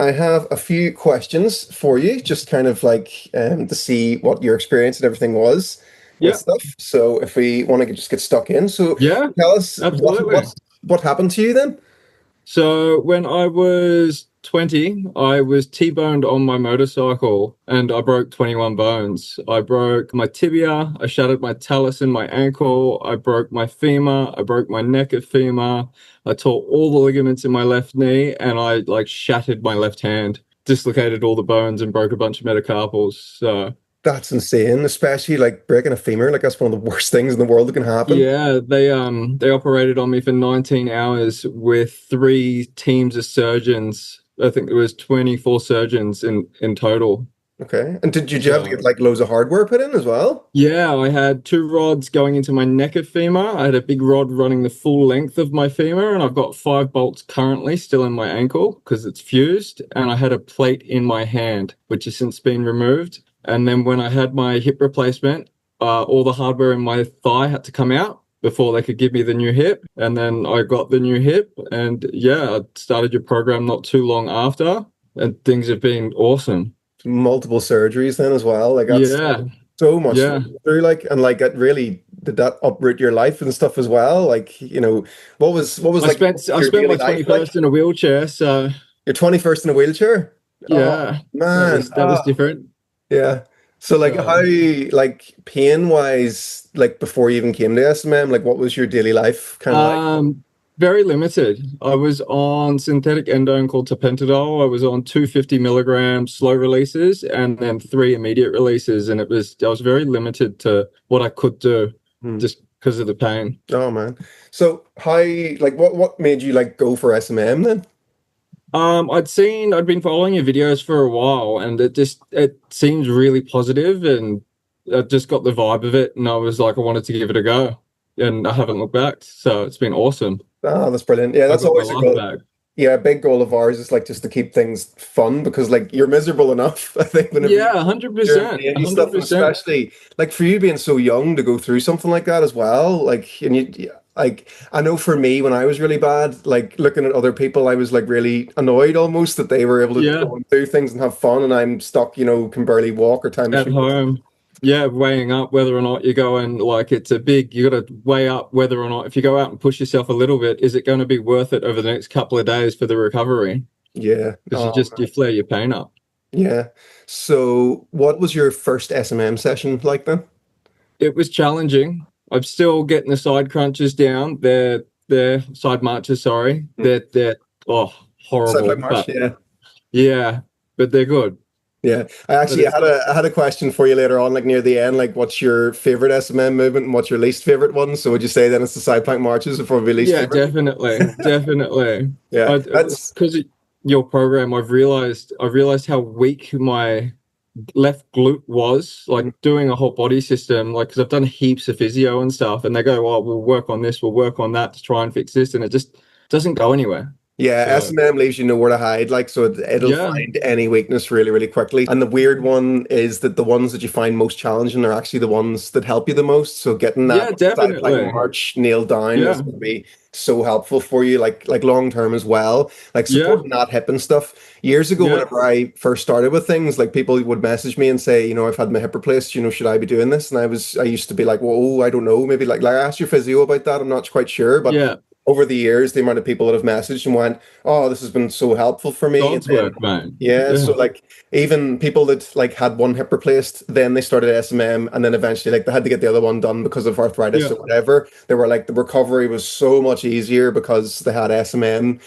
I have a few questions for you, just kind of like to see what your experience and everything was with Yeah, stuff. So if we want to just get stuck in, so yeah, tell us absolutely. what happened to you then? So when I was 20, I was T-boned on my motorcycle and I broke 21 bones. I broke my tibia, I shattered my talus in my ankle, I broke my femur, I broke my neck of femur, I tore all the ligaments in my left knee, and I like shattered my left hand, dislocated all the bones and broke a bunch of metacarpals. So That's insane, especially like breaking a femur. Like that's one of the worst things in the world that can happen. yeah, they operated on me for 19 hours with three teams of surgeons. I think there was 24 surgeons in total. Okay. And did you have to get So like loads of hardware put in as well? yeah, I had two rods going into my neck of femur. I had a big rod running the full length of my femur, and I've got five bolts currently still in my ankle because it's fused. And I had a plate in my hand, which has since been removed. And then when I had my hip replacement, all the hardware in my thigh had to come out before they could give me the new hip. And then I got the new hip, and yeah, I started your program not too long after, and things have been awesome. Multiple surgeries then as well. Like that's Yeah, so much to yeah. go through. Like and like it really did that uproot your life and stuff as well. Like, what was like I your spent daily my life like? 21st in a wheelchair, so You're 21st in a wheelchair? Oh yeah, man. that was different. Yeah. So like how So like pain wise, like before you even came to SMM, like what was your daily life kind of like? um very limited. I was on synthetic endone called tapentadol. I was on 250 milligrams slow releases and then three immediate releases, and I was very limited to what I could do Hmm. just because of the pain. Oh man. So how like what made you like go for SMM then? I'd been following your videos for a while, and it seems really positive, and I just got the vibe of it, and I was like, I wanted to give it a go, and I haven't looked back. So it's been awesome. Oh, that's brilliant. Yeah, I that's got my always a life goal. back. Yeah, a big goal of ours is like just to keep things fun because like you're miserable enough, I think, whenever Yeah, one hundred you're in percent, pain one and hundred stuff, and percent. especially like for you being so young to go through something like that as well. Like, and like I know for me when I was really bad, like looking at other people, I was like really annoyed almost that they were able to Yeah, go and do things and have fun, and I'm stuck, can barely walk or tie my at shoes. home. Yeah, weighing up whether or not you're going like it's a big. You got to weigh up whether or not if you go out and push yourself a little bit, is it going to be worth it over the next couple of days for the recovery? Yeah. Because Oh, you flare your pain up. yeah. So, what was your first SMM session like then? It was challenging. I'm still getting the side crunches down. They're side marches, sorry. They're oh Sounds like horrible. March, But yeah. yeah, but they're good. Yeah. But I it's had a question for you later on, like near the end, like what's your favorite SMM movement and what's your least favorite one? So would you say then it's the side plank marches or probably least yeah, favorite? definitely. Definitely. Yeah. I That's because of your program, I've realized how weak my left glute was, like doing a whole body system, like because I've done heaps of physio and stuff, and they go, "Oh, we'll work on this, we'll work on that to try and fix this," and it just doesn't go anywhere. Yeah, So S&M leaves you nowhere to hide, like so it'll yeah, find any weakness really, really quickly. And the weird one is that the ones that you find most challenging are actually the ones that help you the most. So getting yeah, that side plank definitely, march nailed down is yeah, going to be so helpful for you, like long term as well. Like yeah, supporting that hip and stuff. Years ago, yeah, whenever I first started with things, like people would message me and say, I've had my hip replaced, should I be doing this? And I used to be like, well, I don't know, maybe like ask your physio about that. I'm not quite sure, but yeah. over the years, the amount of people that have messaged and went, "Oh, this has been so helpful for me." And God's then, work, man. yeah, Yeah, so like even people that like had one hip replaced, then they started SMM, and then eventually like they had to get the other one done because of arthritis yeah. or whatever. They were like the recovery was so much easier because they had SMM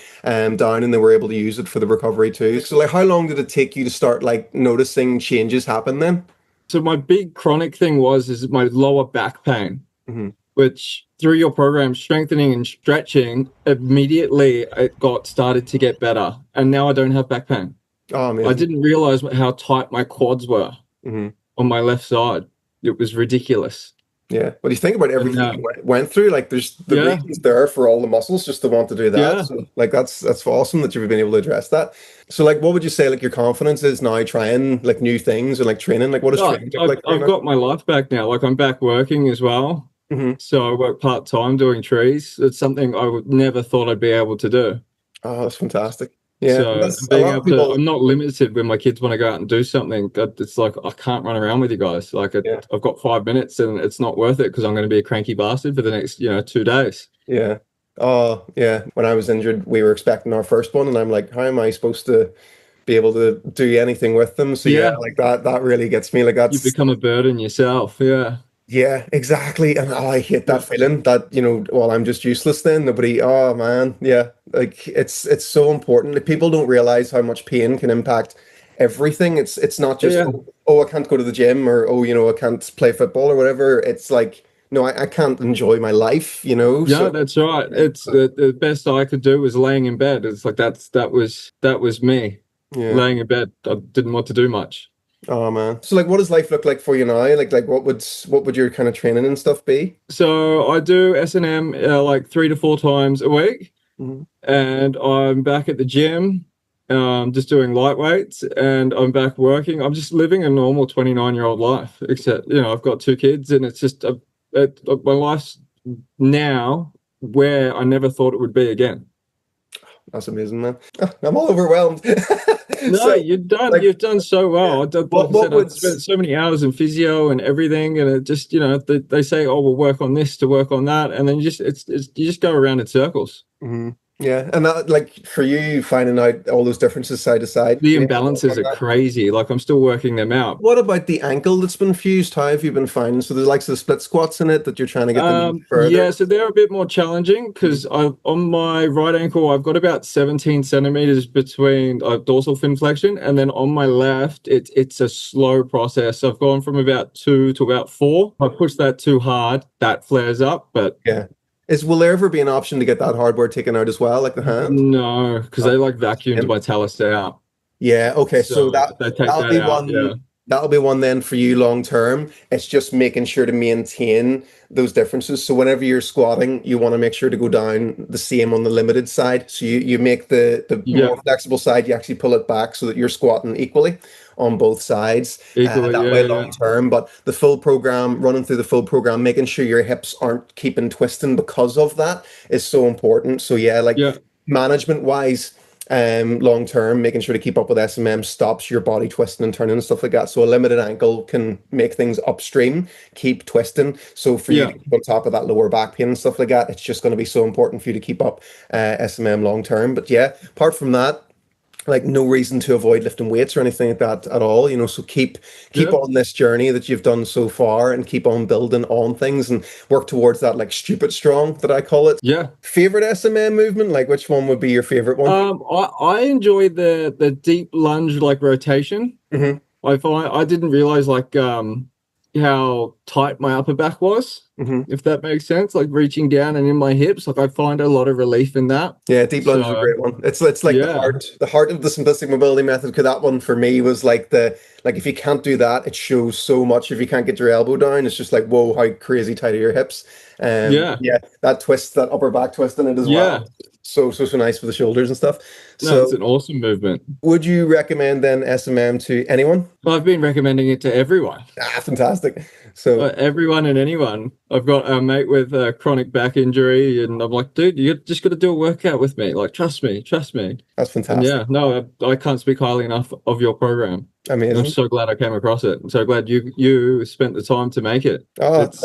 down and they were able to use it for the recovery too. So like, how long did it take you to start like noticing changes happen then? So my big chronic thing is my lower back pain, Hmm. which through your program, strengthening and stretching, immediately it got started to get better, and now I don't have back pain. Oh, I amazing. didn't realize how tight my quads were Hmm. on my left side. It was ridiculous. Yeah. But you think about And everything you went through, like there's the yeah, reasons there for all the muscles just to want to do that. yeah. So like that's awesome that you've been able to address that. So like what would you say like your confidence is now trying like new things or like training? Like what does No, training look like for you I've now? got my life back now. Like I'm back working as well. Hmm. So I work part-time doing trees. It's something I would never thought I'd be able to do. Oh, that's fantastic. Yeah, and So that's a being lot able of to, people. I'm not limited when my kids want to go out and do something. It's like I can't run around with you guys. Like Yeah, I've got 5 minutes and it's not worth it because I'm going to be a cranky bastard for the next 2 days. yeah. Oh, yeah. When I was injured, we were expecting our first one, and I'm like, how am I supposed to be able to do anything with them? So yeah, Yeah, like that really gets me. Like you that's become a burden yourself. Yeah, yeah, exactly. And I hate that yeah, feeling that, well, I'm just useless then. Nobody, oh man, yeah. Like it's so important. Like, people don't realize how much pain can impact everything. It's not just, yeah. oh, I can't go to the gym, or oh, I can't play football or whatever. It's like, no, I can't enjoy my life. Yeah, So that's right. yeah. It's the best I could do was laying in bed. It's like that was me Yeah. laying in bed. I didn't want to do much. Oh man. So like what does life look like for you now? Like what would your kind of training and stuff be? So I do S&M like 3 to 4 times a week, Mhm. and I'm back at the gym, just doing light weights, and I'm back working. I'm just living a normal 29-year-old life, except I've got 2 kids, and it's just my life's now where I never thought it would be again. That's amazing, man. I'm all overwhelmed. No, So like you've done so yeah. well. Like What I what said, I've would spent so many hours in physio and everything, and it just they say, oh, we'll work on this to work on that, and then you just go around in circles. Mhm. Yeah, and that like for you finding out all those differences side to side. The Yeah. imbalances are crazy. Like I'm still working them out. What about the ankle that's been fused? How have you been finding? So there's like the split squats in it that you're trying to get them even Yeah, further. so they're a bit more challenging because I on my right ankle I've got about 17 centimeters between dorsal fin flexion, and then on my left it's a slow process. I've gone from about 2 to about 4. If I push that too hard, that flares up, but Yeah. Will there ever be an option to get that hardware taken out as well, like the hand? no, because they No. like vacuumed my talus out. Yeah, okay. So So that if they take that'll that be out, one yeah, that'll be one then for you long term. It's just making sure to maintain those differences. So whenever you're squatting, you want to make sure to go down the same on the limited side. So you make the yeah, more flexible side, you actually pull it back so that you're squatting equally on both sides. equally, That yeah, way yeah, long term. But the full program, running through the full program, making sure your hips aren't keeping twisting because of that is so important. So yeah, like yeah, management wise, long term, making sure to keep up with SMM stops your body twisting and turning and stuff like that. So a limited ankle can make things upstream keep twisting. So for you yeah, to keep on top of that lower back pain and stuff like that, it's just going to be so important for you to keep up SMM long term. But yeah, apart from that, like no reason to avoid lifting weights or anything like that at all. So keep yeah, on this journey that you've done so far and keep on building on things and work towards that like stupid strong that I call it. yeah. Favorite SMM movement? Like which one would be your favorite one? I enjoy the deep lunge like rotation. Hmm. I didn't realize like how tight my upper back was, Hmm. if that makes sense. Like reaching down and in my hips, like I find a lot of relief in that. Yeah, deep lunge is a So great one. It's like the yeah, heart of the simplistic mobility method. Because that one for me was like if you can't do that, it shows so much. If you can't get your elbow down, it's just like whoa, how crazy tight are your hips. yeah, Yeah, that twist, that upper back twist in it as well. yeah. So nice for the shoulders and stuff. No, it's So an awesome movement. would you recommend then SMM to anyone? I've been recommending it to everyone. Ah, fantastic. So Everyone and anyone. I've got a mate with a chronic back injury, and I'm like, dude, you just got to do a workout with me. Like, trust me, trust me. that's And fantastic. yeah, no, I can't speak highly enough of your program. And I'm Amazing. so glad I came across it. I'm so glad you spent the time to make it. Oh, It's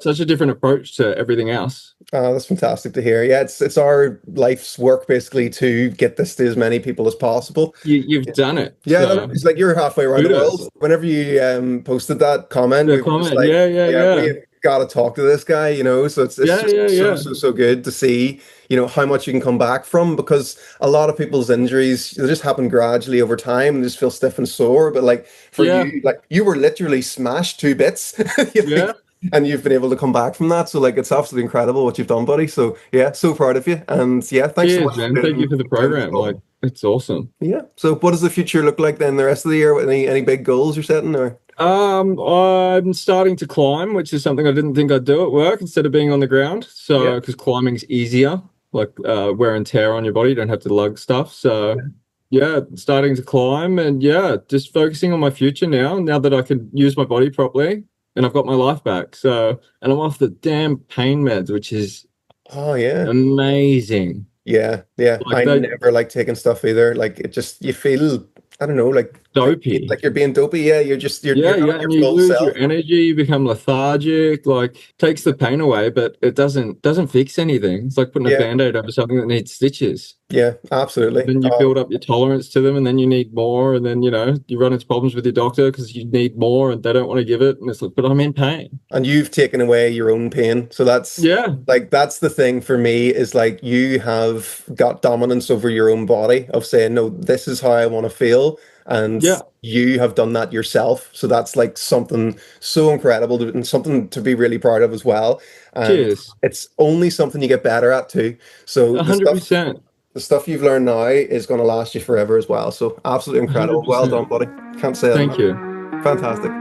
such a different approach to everything else. that's fantastic to hear. Yeah, it's our life's work basically to get this to as many people as possible. You've done it. Yeah, no, So it's like you're halfway around the kudos. world. Whenever you posted that comment, The we were just comment, like, yeah, yeah, yeah, we yeah, have got to talk to this guy. So it's yeah, just yeah, so yeah, so so good to see, how much you can come back from because a lot of people's injuries they just happen gradually over time and just feel stiff and sore. But like for yeah, you, like you were literally smashed to bits. yeah. And you've been able to come back from that. So like it's absolutely incredible what you've done, buddy. So yeah, so proud of you. And yeah, thanks so Cheers, much man. for Thank you for the doing this program. Like, call. it's awesome. Yeah. So what does the future look like then the rest of the year? Any big goals you're setting or? I'm starting to climb, which is something I didn't think I'd do at work instead of being on the ground. Yeah. So, because climbing's easier, like wear and tear on your body, you don't have to lug stuff. So, yeah, starting to climb and yeah, just focusing on my future now that I can use my body properly and I've got my life back. So, and I'm off the damn pain meds, which is Oh yeah. amazing. Yeah, yeah. Like I they never like taking stuff either. Like it just you feel I don't know, dopey. like you're being dopey. Yeah, you're Yeah, not yeah, your and you full lose your self. energy, you become lethargic, like takes the pain away, but it doesn't fix anything. It's like putting a Yeah, band-aid over something that needs stitches. yeah, absolutely. Then you build up your tolerance to them, and then you need more, and then you run into problems with your doctor because you need more, and they don't want to give it, and it's like, but I'm in pain. And you've taken away your own pain. So Yeah, that's the thing for me is like you have got dominance over your own body of saying, no, this is how I want to feel. And yeah. you have done that yourself. So that's like something so incredible and something to be really proud of as well. And Cheers. it's only something you get better at too. So 100%. the stuff you've learned now is going to last you forever as well. So absolutely incredible. Well done, 100%. buddy. Can't say it Thank enough. you. Fantastic.